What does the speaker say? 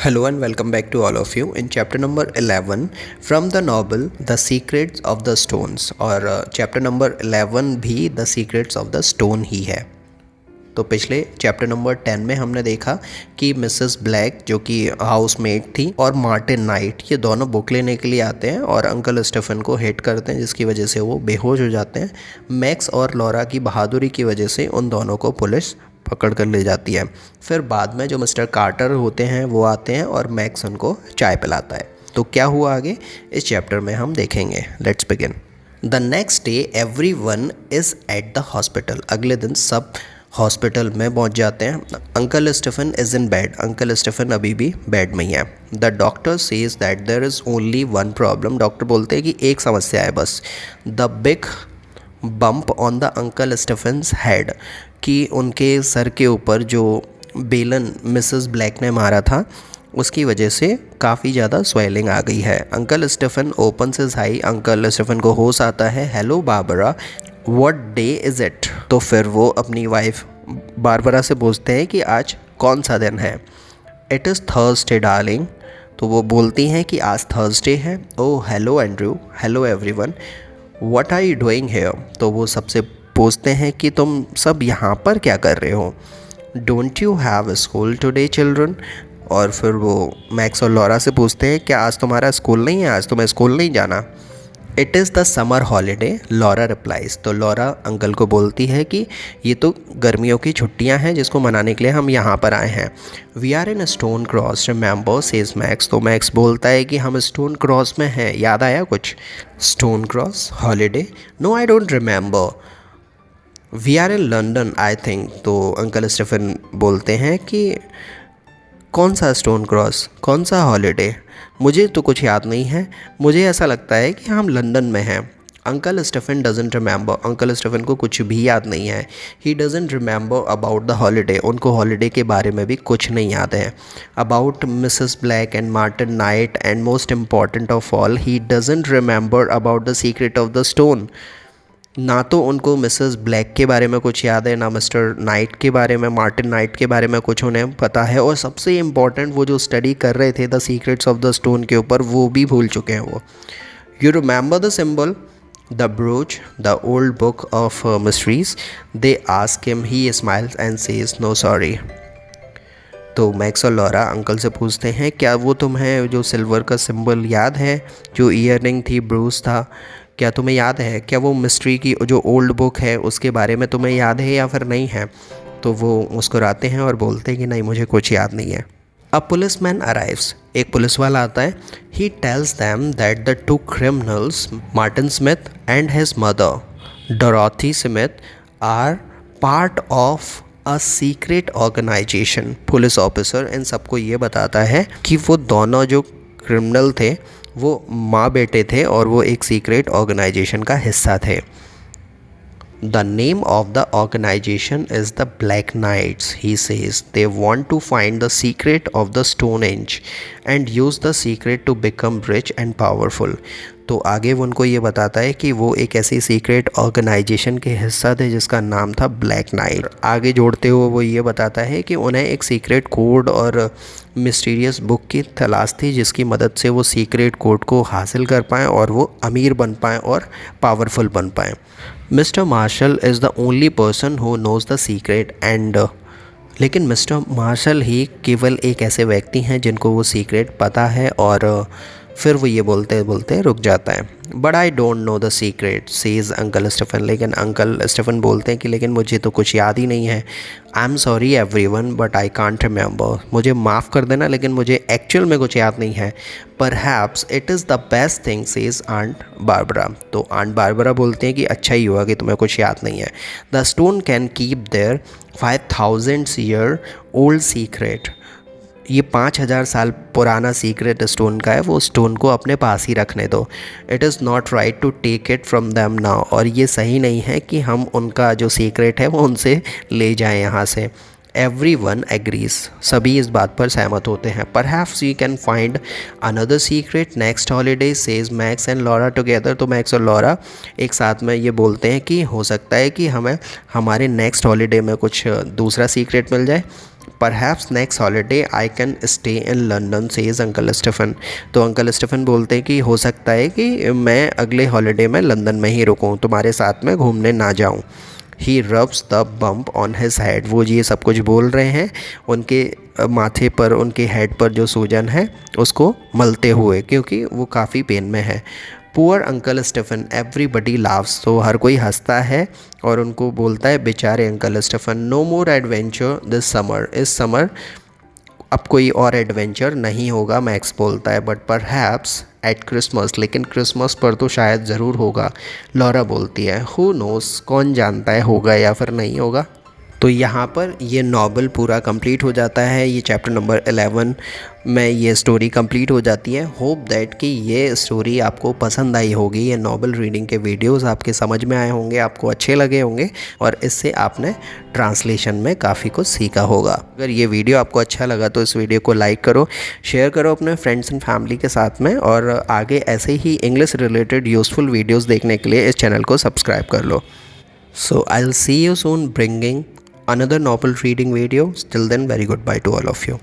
Hello and welcome back to all of you in chapter number 11 from the novel The Secrets of the Stones और chapter number 11 भी the secrets of the stone ही है। तो पिछले chapter number 10 में हमने देखा कि मिसेस ब्लैक जो कि हाउसमेट थी और मार्टिन नाइट ये दोनों बुक लेने के लिए आते हैं और अंकल स्टीफन को हिट करते हैं जिसकी वजह से वो बेहोश हो जाते हैं। मैक्स और लॉरा की बहादुरी की वजह से उन दोनों को पुलिस पकड़ कर ले जाती है। फिर बाद में जो मिस्टर कार्टर होते हैं वो आते हैं और मैक्स उनको चाय पिलाता है। तो क्या हुआ आगे इस चैप्टर में हम देखेंगे। Let's begin. The next day everyone is at the hospital. अगले दिन सब हॉस्पिटल में पहुंच जाते हैं। Uncle Stephen is in bed. Uncle Stephen अभी भी बेड में ही है। The doctor says that there is only one problem. Doctor बोलते हैं कि एक समस्या है बस। The big bump on the uncle Stephen's head, कि उनके सर के ऊपर जो बेलन मिसेस ब्लैक ने मारा था उसकी वजह से काफ़ी ज़्यादा स्वेलिंग आ गई है। अंकल स्टीफन ओपन से हाई। अंकल स्टीफन को होश आता है, hello Barbara, what day is it. तो फिर वो अपनी वाइफ बारबरा से पूछते हैं कि आज कौन सा दिन है। It is Thursday darling. तो वो बोलती हैं कि आज थर्सडे है। Oh hello Andrew, hello everyone, what are you doing here. तो वो सबसे पूछते हैं कि तुम सब यहाँ पर क्या कर रहे हो। Don't you have school today children. और फिर वो मैक्स और लॉरा से पूछते हैं क्या आज तुम्हारा स्कूल नहीं है, आज तुम्हें स्कूल नहीं जाना। It is the summer holiday, Laura replies. तो लॉरा अंकल को बोलती है कि ये तो गर्मियों की छुट्टियां हैं जिसको मनाने के लिए हम यहाँ पर आए हैं। We are in Stone Cross remember says Max. तो मैक्स बोलता है कि हम स्टोन क्रॉस में हैं, याद आया कुछ। Stone Cross holiday, no I don't remember. We are in London I think. तो अंकल स्टीफन बोलते हैं कि कौन सा स्टोन क्रॉस, कौन सा हॉलीडे, मुझे तो कुछ याद नहीं है, मुझे ऐसा लगता है कि हम लंदन में हैं। Uncle Stephen doesn't remember. Uncle Stephen को कुछ भी याद नहीं है। He doesn't remember about the holiday. उनको हॉलीडे के बारे में भी कुछ नहीं याद है। About Mrs Black and Martin Knight and most important of all he doesn't remember about the secret of the stone. ना तो उनको मिसेस ब्लैक के बारे में कुछ याद है, ना मिस्टर नाइट के बारे में, मार्टिन नाइट के बारे में कुछ उन्हें पता है, और सबसे इम्पॉर्टेंट वो जो स्टडी कर रहे थे the secrets of the stone के ऊपर वो भी भूल चुके हैं वो। You remember the symbol, the brooch, the old book of mysteries. They ask him, he smiles and says no sorry. तो मैक्स और लॉरा अंकल से पूछते हैं क्या वो तुम्हें जो सिल्वर का सिंबल याद है, जो ईयररिंग थी, ब्रूस था, क्या तुम्हें याद है, क्या वो मिस्ट्री की जो ओल्ड बुक है उसके बारे में तुम्हें याद है या फिर नहीं है। तो वो मुस्कुराते हैं और बोलते हैं कि नहीं मुझे कुछ याद नहीं है। A policeman arrives. एक पुलिस वाला आता है। He tells them that the two criminals Martin Smith and his mother Dorothy Smith are part of a secret organisation. Police officer इन सबको ये बताता है कि वो दोनों जो क्रिमिनल थे वो माँ बेटे थे और वो एक सीक्रेट ऑर्गेनाइजेशन का हिस्सा थे। The name of the organisation is the Black Knights. He says they want to find the secret of the stone age and use the secret to become rich and powerful. तो आगे वो उनको ये बताता है कि वो एक ऐसी सीक्रेट ऑर्गेनाइजेशन के हिस्सा थे जिसका नाम था ब्लैक नाइट। आगे जोड़ते हुए वो ये बताता है कि उन्हें एक सीक्रेट कोड और मिस्टीरियस बुक की तलाश थी जिसकी मदद से वो सीक्रेट कोड को हासिल कर पाएँ और वो अमीर बन पाएँ और पावरफुल बन पाएँ। Mr Marshall is the only person who knows the secret and लेकिन मिस्टर मार्शल ही केवल एक ऐसे व्यक्ति हैं जिनको वो सीक्रेट पता है। और फिर वो ये बोलते बोलते रुक जाता है। But I don't know the secret says uncle Stephen. लेकिन अंकल स्टीफन बोलते हैं कि लेकिन मुझे तो कुछ याद ही नहीं है। I am sorry everyone but I can't remember. मुझे माफ़ कर देना लेकिन मुझे एक्चुअल में कुछ याद नहीं है। Perhaps it is the best thing says aunt Barbara. तो आंट बारबरा बोलते हैं कि अच्छा ही हुआ कि तुम्हें कुछ याद नहीं है। The stone can keep their 5000 year old secret. ये 5000 साल पुराना सीक्रेट स्टोन का है, वो स्टोन को अपने पास ही रखने दो। It is not right to take it from them now. और ये सही नहीं है कि हम उनका जो सीक्रेट है वो उनसे ले जाएं यहाँ से। Everyone agrees, सभी इस बात पर सहमत होते हैं. Perhaps we can find another secret next holiday, says Max and Laura together. तो मैक्स और लॉरा एक साथ में ये बोलते हैं कि हो सकता है कि हमें हमारे नेक्स्ट हॉलीडे में कुछ दूसरा सीक्रेट मिल जाए. Perhaps next holiday I can stay in London, says Uncle Stephen. तो अंकल स्टीफन बोलते हैं कि हो सकता है कि मैं अगले हॉलीडे में लंदन में ही रुकूं, तुम्हारे साथ में घूमने ना जाऊं. He rubs the bump on his head. वो ये सब कुछ बोल रहे हैं उनके माथे पर, उनके हेड पर जो सूजन है उसको मलते हुए, क्योंकि वो काफ़ी पेन में है. Poor uncle Stephen, everybody loves. तो हर कोई हंसता है और उनको बोलता है बेचारे uncle Stephen. No more adventure this summer. इस समर अब कोई और एडवेंचर नहीं होगा, मैक्स बोलता है. बट परहैप्स एट क्रिसमस, लेकिन क्रिसमस पर तो शायद ज़रूर होगा, लॉरा बोलती है. हु नोस, कौन जानता है होगा या फिर नहीं होगा. तो यहाँ पर ये नावल पूरा कंप्लीट हो जाता है. ये चैप्टर नंबर 11 में ये स्टोरी कंप्लीट हो जाती है. होप दैट कि ये स्टोरी आपको पसंद आई होगी. ये नावल रीडिंग के वीडियोस आपके समझ में आए होंगे, आपको अच्छे लगे होंगे और इससे आपने ट्रांसलेशन में काफ़ी कुछ सीखा होगा. अगर ये वीडियो आपको अच्छा लगा तो इस वीडियो को लाइक करो, शेयर करो अपने फ्रेंड्स एंड फैमिली के साथ में, और आगे ऐसे ही इंग्लिश रिलेटेड यूज़फुल वीडियोज़ देखने के लिए इस चैनल को सब्सक्राइब कर लो. So I'll see you soon bringing another novel reading video. Till then, very goodbye to all of you.